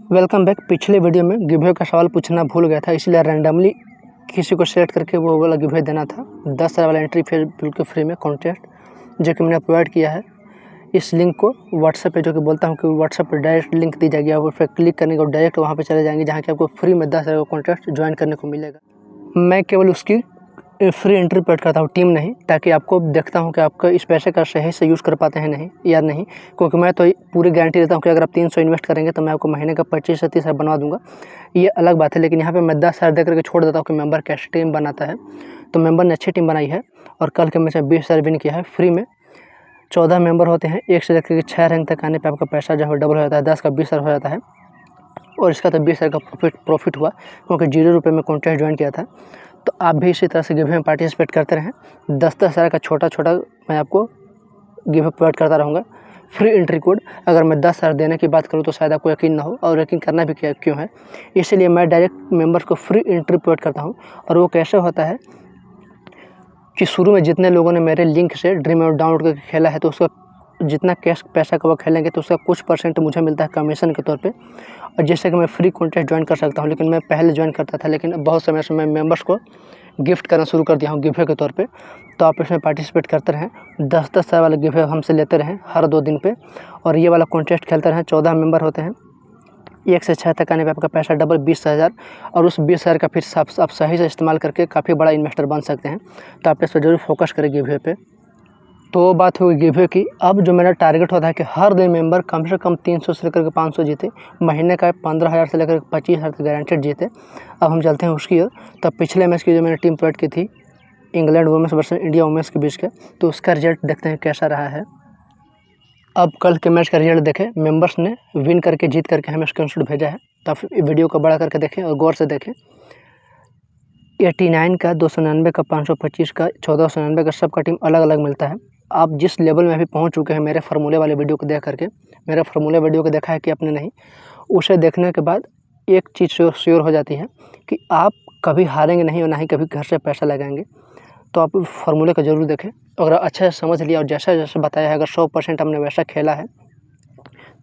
Welcome back. पिछले video में give away का सवाल पूछना भूल गया था, इसलिए रैंडमली किसी को सेलेक्ट करके वो वाला गिव अवे देना था। 10,000 वाला एंट्री फिर बिल्कुल फ्री में कॉन्टेस्ट जो कि मैंने प्रोवाइड किया है। इस लिंक को व्हाट्सएप पे जो कि बोलता हूँ कि व्हाट्सएप पर डायरेक्ट लिंक दी जाएगी, आप उस पर क्लिक करने को डायरेक्ट वहाँ पे चले जाएंगे जहाँ कि आपको फ्री में 10,000 का कॉन्टेस्ट ज्वाइन करने को मिलेगा। मैं केवल उसकी फ्री एंट्री प्रोवाइड करता हूँ, टीम नहीं, ताकि आपको देखता हूँ कि आपका इस पैसे का सही से यूज़ कर पाते हैं नहीं या नहीं। क्योंकि मैं तो पूरी गारंटी देता हूँ कि अगर आप 300 इन्वेस्ट करेंगे तो मैं आपको महीने का 25 से 30 हज़ार बनवा दूंगा, ये अलग बात है। लेकिन यहाँ पे मैं 10,000 दे करके छोड़ देता हूँ कि मेंबर कैसे टीम बनाता है। तो मेंबर ने अच्छी टीम बनाई है और कल के मैच में 20,000 विन किया है फ्री में। 14 मेंबर होते हैं, 1 से लेकर 6 रैंक तक आने पर आपका पैसा जो है डबल हो जाता है, 10 का 20,000 हो जाता है। और इसका तो 20,000 का प्रॉफिट हुआ क्योंकि 0 रुपये में कॉन्टेस्ट ज्वाइन किया था। तो आप भी इसी तरह से गिव अवे में पार्टिसिपेट करते रहें। 10-10 हज़ार का छोटा मैं आपको गिव अवे प्रोवाइड करता रहूँगा। फ्री एंट्री कोड, अगर मैं 10,000 देने की बात करूँ तो शायद आपको यकीन ना हो, और यकीन करना भी क्यों है, इसीलिए मैं डायरेक्ट मेंबर्स को फ्री एंट्री प्रोवाइड करता हूँ। और वो कैसे होता है कि शुरू में जितने लोगों ने मेरे लिंक से ड्रीम इलेवन डाउनलोड करके खेला है तो उसका जितना कैश पैसा का वो खेलेंगे तो उसका कुछ परसेंट मुझे मिलता है कमीशन के तौर पे। और जैसे कि मैं फ्री कॉन्टेस्ट ज्वाइन कर सकता हूँ, लेकिन मैं पहले ज्वाइन करता था, लेकिन बहुत समय से मैं मेंबर्स को गिफ्ट करना शुरू कर दिया हूँ गिव अवे के तौर पे। तो आप इसमें पार्टिसिपेट करते रहें, 10-10 हज़ार वाला गिव अवे हमसे लेते रहें हर 2 दिन पे, और ये वाला कॉन्टेस्ट खेलते रहें। 14 मेंबर होते हैं, 1 से 6 तक आने पे आपका पैसा डबल 20,000, और उस 20,000 का फिर आप सही से इस्तेमाल करके काफ़ी बड़ा इन्वेस्टर बन सकते हैं। तो आप इस पर जरूर फोकस करें गिव अवे पे। तो बात हुई गिव अवे की। अब जो मेरा टारगेट होता है कि हर दिन मेंबर कम से कम 300 से लेकर के 500 जीते, महीने का 15,000 से लेकर 25,000 तक गारंटेड जीते। अब हम चलते हैं उसकी ओर। तब पिछले मैच की जो मैंने टीम प्रोवाइड की थी England women's versus India women's के बीच के, तो उसका रिजल्ट देखते हैं कैसा रहा है। अब कल के मैच का रिजल्ट देखें, मेंबर्स ने विन करके जीत करके हमें स्क्रीनशॉट भेजा है, तो आप वीडियो को बड़ा करके देखें और गौर से देखें। 89 का, 299 का, 525 का, 1499 का, सबका टीम अलग अलग मिलता है। आप जिस लेवल में अभी पहुंच चुके हैं मेरे फार्मूले वाले वीडियो को देख करके, मेरे फार्मूले वीडियो को देखा है कि आपने नहीं, उसे देखने के बाद एक चीज़ श्योर हो जाती है कि आप कभी हारेंगे नहीं और ना ही कभी घर से पैसा लगाएंगे। तो आप फार्मूले को ज़रूर देखें। अगर अच्छे से समझ लिया और जैसा जैसा बताया है, अगर 100% हमने वैसा खेला है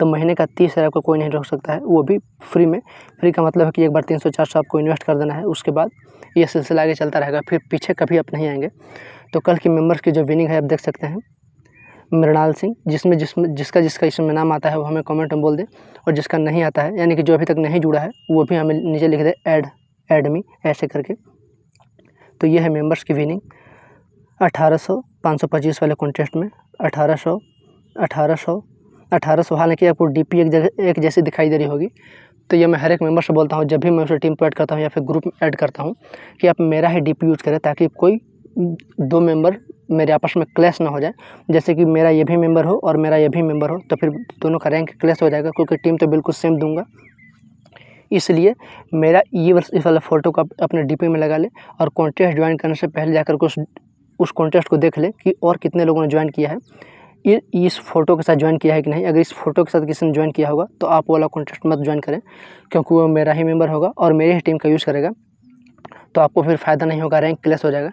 तो महीने का 30,000 को कोई नहीं रोक सकता है, वो भी फ्री में। फ्री का मतलब है कि एक बार 300-400 आपको इन्वेस्ट कर देना है, उसके बाद ये सिलसिला आगे चलता रहेगा, फिर पीछे कभी आप नहीं आएंगे। तो कल की मेंबर्स की जो विनिंग है आप देख सकते हैं, मृणाल सिंह, जिसका इसमें नाम आता है वो हमें कमेंट में बोल दे, और जिसका नहीं आता है यानी कि जो अभी तक नहीं जुड़ा है वो भी हमें नीचे लिख दे ऐड मी ऐसे करके। तो ये है मेंबर्स की विनिंग। 1800 525 वाले कॉन्टेस्ट में 1800 हालांकि आपको डीपी एक जैसी दिखाई दे रही होगी। तो ये मैं हर एक मेंबर से बोलता हूँ जब भी मैं उसे टीम पर ऐड करता हूँ या फिर ग्रुप में ऐड करता हूँ कि आप मेरा ही डीपी यूज़ करें, ताकि कोई 2 मेंबर मेरे आपस में क्लैश ना हो जाए। जैसे कि मेरा ये भी मेंबर हो और मेरा ये भी मेंबर हो, तो फिर दोनों का रैंक क्लैश हो जाएगा, क्योंकि टीम तो बिल्कुल सेम दूंगा। इसलिए मेरा इस वाला फ़ोटो को अपने डीपी में लगा ले, और कॉन्टेस्ट ज्वाइन करने से पहले जाकर उस कॉन्टेस्ट को देख ले कि और कितने लोगों ने ज्वाइन किया है, इस फ़ोटो के साथ ज्वाइन किया है कि नहीं। अगर इस फ़ोटो के साथ किसी ने ज्वाइन किया होगा तो आप वाला कॉन्टेस्ट मत ज्वाइन करें, क्योंकि वो मेरा ही मेंबर होगा और मेरी ही टीम का यूज़ करेगा, तो आपको फिर फ़ायदा नहीं होगा, रैंक क्लैश हो जाएगा।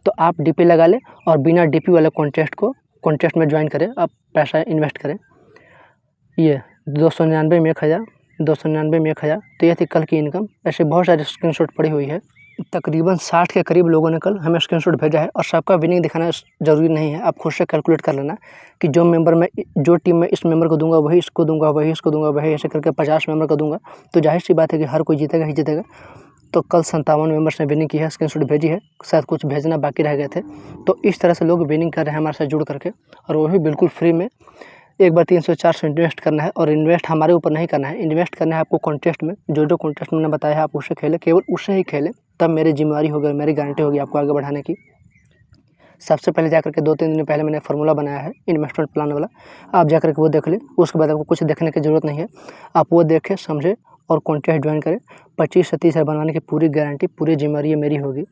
तो आप डीपी लगा लें और बिना डीपी वाले कॉन्टेस्ट में ज्वाइन करें, आप पैसा इन्वेस्ट करें। ये 299 में 1,000, 299 में 1,000, तो ये थी कल की इनकम। ऐसे बहुत सारी स्क्रीनशॉट पड़ी हुई है। तकरीबन 60 के करीब लोगों ने कल हमें स्क्रीनशॉट भेजा है, और सबका विनिंग दिखाना ज़रूरी नहीं है, आप खुद से कैलकुलेट कर लेना कि जो टीम में इस मेंबर को दूंगा वही इसको दूंगा, वही इसको दूंगा, वही ऐसे करके 50 मेंबर को दूंगा। तो जाहिर सी बात है कि हर कोई जीतेगा ही जीतेगा। तो कल 57 मेंबर्स ने विनिंग की है, स्क्रीनशॉट भेजी है, शायद कुछ भेजना बाकी रह गए थे। तो इस तरह से लोग विनिंग कर रहे हैं हमारे साथ जुड़ करके, और वो भी बिल्कुल फ्री में। एक बार 300-400 इन्वेस्ट करना है, और इन्वेस्ट हमारे ऊपर नहीं करना है, इन्वेस्ट करना है आपको कॉन्टेस्ट में। जो कॉन्टेस्ट मैंने बताया है आप उसे खेलें, केवल उससे ही खेलें, तब मेरी जिम्मेवारी होगी, मेरी गारंटी होगी आपको आगे बढ़ाने की। सबसे पहले जाकर के 2-3 दिन पहले मैंने फार्मूला बनाया है इन्वेस्टमेंट प्लान वाला, आप जाकर के वो देख लें। उसके बाद आपको कुछ देखने की ज़रूरत नहीं है, आप वो देखें समझें और कॉन्टेस्ट ज्वाइन करें। 25 से 30 हज़ार बनवाने की पूरी गारंटी, पूरी जिम्मेवारी मेरी होगी।